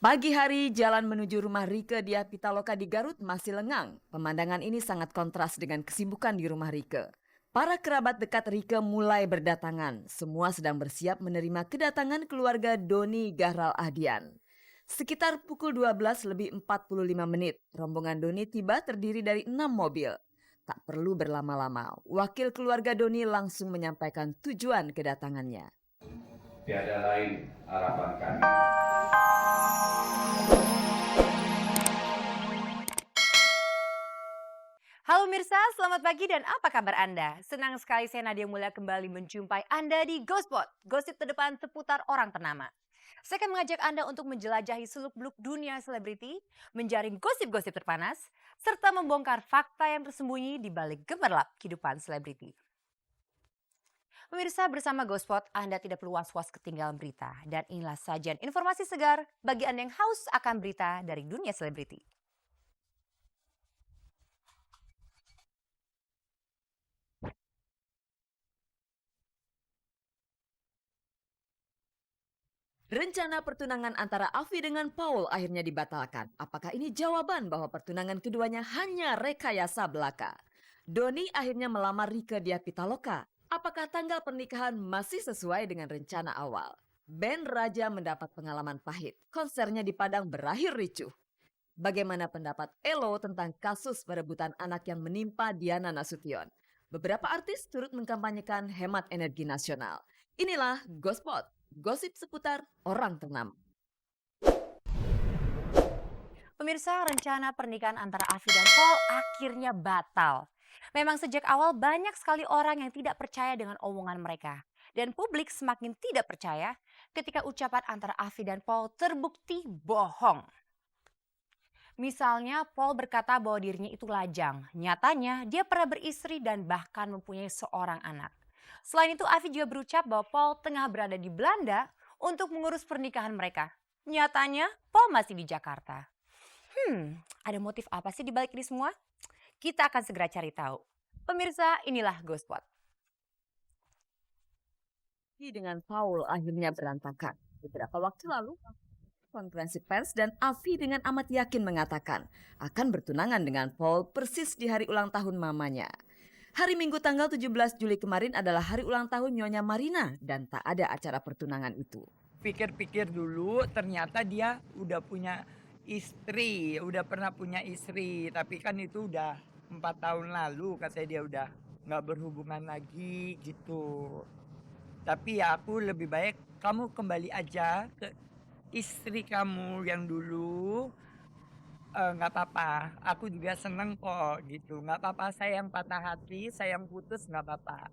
Pagi hari, jalan menuju rumah Rike Diah Pitaloka di Garut masih lengang. Pemandangan ini sangat kontras dengan kesibukan di rumah Rike. Para kerabat dekat Rike mulai berdatangan. Semua sedang bersiap menerima kedatangan keluarga Doni Gahral Ahdian. Sekitar pukul 12 lebih 45 menit, rombongan Doni tiba terdiri dari 6 mobil. Tak perlu berlama-lama, wakil keluarga Doni langsung menyampaikan tujuan kedatangannya. Tiada lain harapan kami. Halo Mirsa, selamat pagi dan apa kabar Anda? Senang sekali saya Nadia Mulia kembali menjumpai Anda di Ghostpot, gosip terdepan seputar orang ternama. Saya akan mengajak Anda untuk menjelajahi seluk-beluk dunia selebriti, menjaring gosip-gosip terpanas, serta membongkar fakta yang tersembunyi di balik gemerlap kehidupan selebriti. Pemirsa, bersama Ghostpot, Anda tidak perlu was-was ketinggalan berita. Dan inilah sajian informasi segar bagi Anda yang haus akan berita dari dunia selebriti. Rencana pertunangan antara Afi dengan Paul akhirnya dibatalkan. Apakah ini jawaban bahwa pertunangan keduanya hanya rekayasa belaka? Doni akhirnya melamar Rike Diah Pitaloka. Apakah tanggal pernikahan masih sesuai dengan rencana awal? Band Raja mendapat pengalaman pahit. Konsernya di Padang berakhir ricuh. Bagaimana pendapat Elo tentang kasus perebutan anak yang menimpa Diana Nasution? Beberapa artis turut mengkampanyekan hemat energi nasional. Inilah Ghostpot, gosip seputar orang ternama. Pemirsa, rencana pernikahan antara Afi dan Paul akhirnya batal. Memang sejak awal banyak sekali orang yang tidak percaya dengan omongan mereka. Dan publik semakin tidak percaya ketika ucapan antara Afi dan Paul terbukti bohong. Misalnya Paul berkata bahwa dirinya itu lajang. Nyatanya dia pernah beristri dan bahkan mempunyai seorang anak. Selain itu Afi juga berucap bahwa Paul tengah berada di Belanda untuk mengurus pernikahan mereka. Nyatanya Paul masih di Jakarta. Ada motif apa sih di balik ini semua? Kita akan segera cari tahu. Pemirsa, inilah Ghostpot. Dengan Paul akhirnya berantakan. Beberapa waktu lalu, konferensi pers dan Afi dengan amat yakin mengatakan akan bertunangan dengan Paul persis di hari ulang tahun mamanya. Hari Minggu tanggal 17 Juli kemarin adalah hari ulang tahun Nyonya Marina dan tak ada acara pertunangan itu. Pikir-pikir dulu ternyata dia udah punya istri, udah pernah punya istri. Tapi kan itu udah 4 tahun lalu katanya dia udah nggak berhubungan lagi gitu. Tapi ya aku lebih baik kamu kembali aja ke istri kamu yang dulu. Nggak apa-apa, aku juga seneng kok gitu. Nggak apa-apa saya yang patah hati, saya yang putus nggak apa-apa.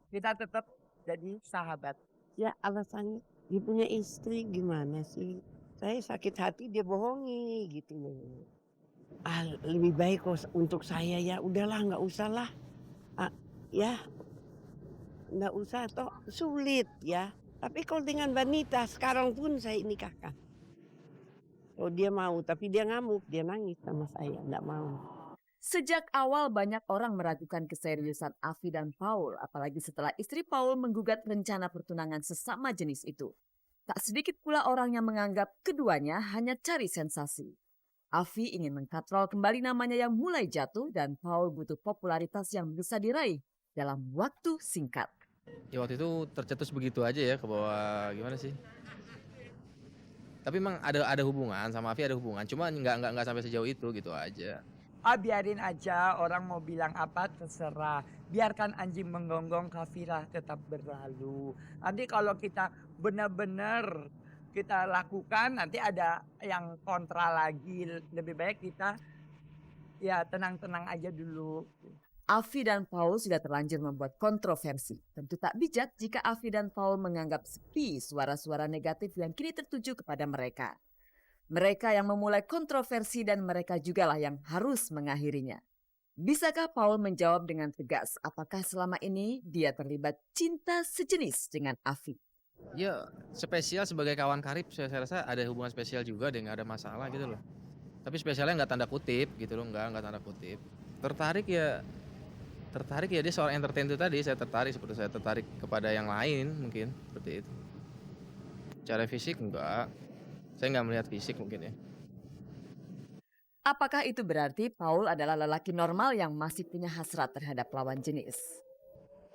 Kita tetap jadi sahabat. Ya alasannya dia punya istri gimana sih? Saya sakit hati dia bohongi gitu loh. Lebih baik kok untuk saya ya udahlah nggak usah lah. Ya nggak usah toh sulit ya. Tapi kalau dengan wanita sekarang pun saya nikahkan. Oh dia mau tapi dia ngamuk, dia nangis sama saya, nggak mau. Sejak awal banyak orang meragukan keseriusan Afi dan Paul, apalagi setelah istri Paul menggugat rencana pertunangan sesama jenis itu. Tak sedikit pula orang yang menganggap keduanya hanya cari sensasi. Afi ingin mengkatrol kembali namanya yang mulai jatuh dan Paul butuh popularitas yang bisa diraih dalam waktu singkat. Ya waktu itu tercetus begitu aja ya ke bawah, gimana sih? Tapi emang ada hubungan sama Afi, ada hubungan, cuma nggak sampai sejauh itu gitu aja. Biarin aja orang mau bilang apa terserah. Biarkan anjing menggonggong kafilah tetap berlalu. Nanti kalau kita benar-benar kita lakukan nanti ada yang kontra lagi. Lebih baik kita ya tenang-tenang aja dulu. Afi dan Paul sudah terlanjur membuat kontroversi. Tentu tak bijak jika Afi dan Paul menganggap sepi suara-suara negatif yang kini tertuju kepada mereka. Mereka yang memulai kontroversi dan mereka jugalah yang harus mengakhirinya. Bisakah Paul menjawab dengan tegas apakah selama ini dia terlibat cinta sejenis dengan Afi? Ya spesial sebagai kawan karib, saya rasa ada hubungan spesial juga dan nggak ada masalah gitu loh. Tapi spesialnya nggak tanda kutip gitu loh, nggak tanda kutip. Tertarik ya dia seorang entertain itu tadi, saya tertarik seperti saya tertarik kepada yang lain mungkin seperti itu. Secara fisik enggak, Saya nggak melihat fisik mungkin ya. Apakah itu berarti Paul adalah lelaki normal yang masih punya hasrat terhadap lawan jenis?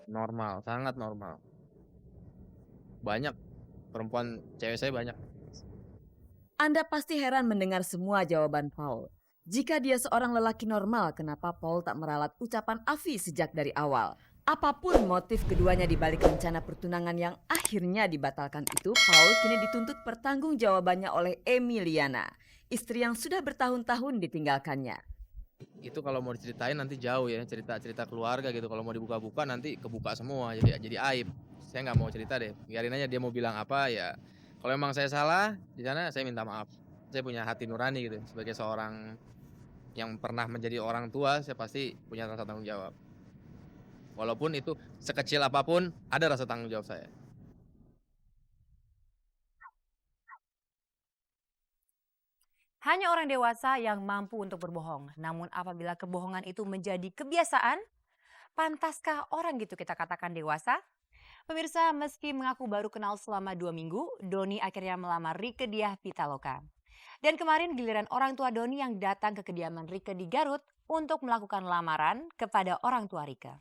Normal, sangat normal. Banyak perempuan cewek saya banyak. Anda pasti heran mendengar semua jawaban Paul. Jika dia seorang lelaki normal, kenapa Paul tak meralat ucapan Afi sejak dari awal? Apapun motif keduanya di balik rencana pertunangan yang akhirnya dibatalkan itu, Paul kini dituntut pertanggungjawabannya oleh Emiliana, istri yang sudah bertahun-tahun ditinggalkannya. Itu kalau mau diceritain nanti jauh ya, cerita-cerita keluarga gitu. Kalau mau dibuka-buka nanti kebuka semua, jadi aib. Saya nggak mau cerita deh, biarin aja dia mau bilang apa ya. Kalau memang saya salah di sana, saya minta maaf. Saya punya hati nurani gitu, sebagai seorang yang pernah menjadi orang tua, saya pasti punya rasa tanggung jawab. Walaupun itu sekecil apapun, ada rasa tanggung jawab saya. Hanya orang dewasa yang mampu untuk berbohong. Namun apabila kebohongan itu menjadi kebiasaan, pantaskah orang gitu kita katakan dewasa? Pemirsa, meski mengaku baru kenal selama 2 minggu, Doni akhirnya melamar Rieke Diah Pitaloka. Dan kemarin giliran orang tua Doni yang datang ke kediaman Rieke di Garut untuk melakukan lamaran kepada orang tua Rieke.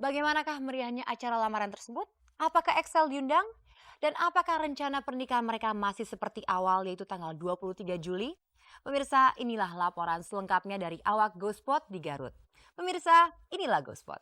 Bagaimanakah meriahnya acara lamaran tersebut? Apakah Excel diundang? Dan apakah rencana pernikahan mereka masih seperti awal, yaitu tanggal 23 Juli? Pemirsa, inilah laporan selengkapnya dari awak GoSpot di Garut. Pemirsa, inilah GoSpot.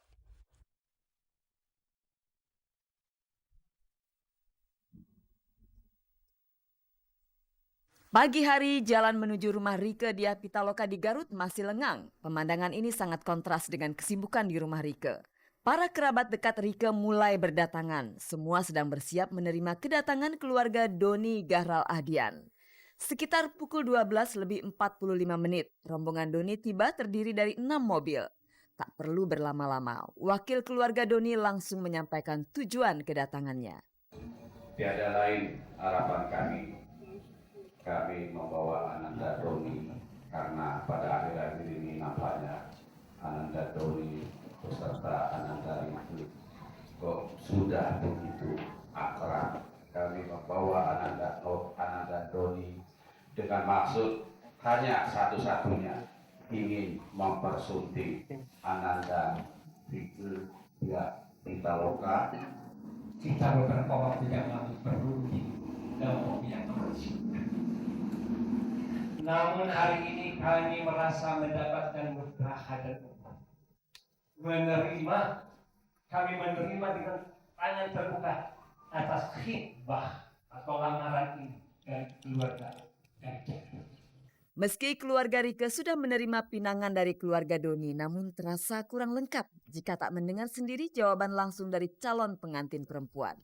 Pagi hari, jalan menuju rumah Rieke Diah Pitaloka di Garut masih lengang. Pemandangan ini sangat kontras dengan kesibukan di rumah Rieke. Para kerabat dekat Rieke mulai berdatangan. Semua sedang bersiap menerima kedatangan keluarga Doni Gahral Ahdian. Sekitar pukul 12 lebih 45 menit, rombongan Doni tiba terdiri dari 6 mobil. Tak perlu berlama-lama, wakil keluarga Doni langsung menyampaikan tujuan kedatangannya. Tiada lain harapan kami membawa Ananda Doni karena pada akhir-akhir ini nampaknya Ananda Doni beserta Ananda Rieke kok sudah begitu akrab. Kami membawa Ananda Doni dengan maksud hanya satu-satunya, ingin mempersunting Ananda Rieke Diah Pitaloka. Kita beberapa waktu yang lalu perlu dalam yang namun hari ini kami merasa mendapatkan berkah dan kami menerima dengan tangan terbuka atas khitbah atau lamaran ini dari keluarga dari Meski keluarga Rieke sudah menerima pinangan dari keluarga Doni, namun terasa kurang lengkap jika tak mendengar sendiri jawaban langsung dari calon pengantin perempuan.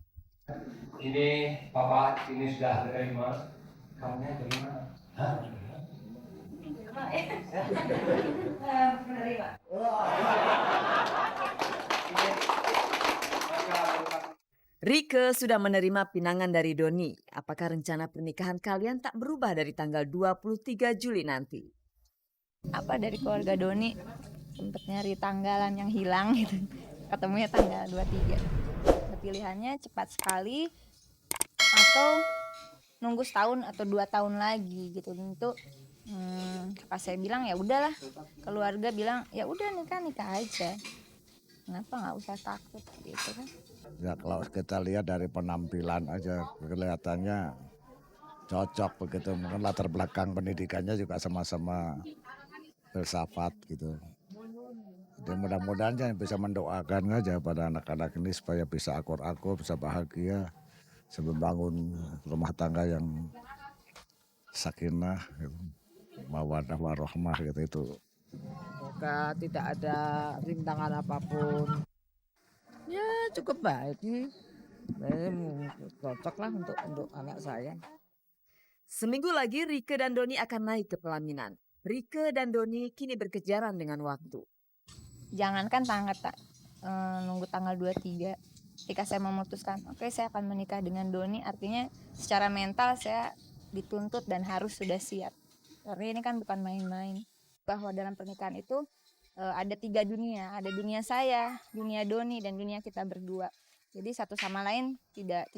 Ini Bapak ini sudah menerima, kamunya terima? Hah? Menerima. Rieke sudah menerima pinangan dari Doni. Apakah rencana pernikahan kalian tak berubah dari tanggal 23 Juli nanti? Apa dari keluarga Doni sempet nyari tanggalan yang hilang gitu. Ketemunya tanggal 23. Pilihannya cepat sekali atau nunggu setahun atau 2 tahun lagi gitu. Tentu pas saya bilang ya udahlah, keluarga bilang ya udah nikah aja. Kenapa nggak usah takut gitu kan? Ya kalau kita lihat dari penampilan aja kelihatannya cocok begitu. Mungkin latar belakang pendidikannya juga sama-sama filsafat gitu. Jadi mudah-mudahan jangan bisa mendoakan aja pada anak-anak ini supaya bisa akur-akur, bisa bahagia, bisa membangun rumah tangga yang sakinah, gitu. Mawaddah warahmah gitu itu. Semoga tidak ada rintangan apapun. Ya cukup baik nih. Cocok lah untuk anak saya. Seminggu lagi Rieke dan Doni akan naik ke pelaminan. Rieke dan Doni kini berkejaran dengan waktu. Jangankan nunggu tanggal 23. Ketika saya memutuskan, oke, saya akan menikah dengan Doni, artinya secara mental saya dituntut dan harus sudah siap. Karena ini kan bukan main-main. Bahwa dalam pernikahan itu ada 3 dunia. Ada dunia saya, dunia Doni, dan dunia kita berdua. Jadi satu sama lain tidak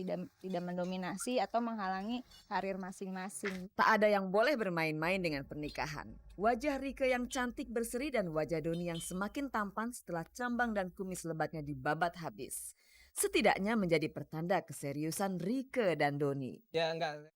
mendominasi atau menghalangi karir masing-masing. Tak ada yang boleh bermain-main dengan pernikahan. Wajah Rieke yang cantik berseri dan wajah Doni yang semakin tampan setelah cambang dan kumis lebatnya dibabat habis. Setidaknya menjadi pertanda keseriusan Rieke dan Doni. Ya enggak.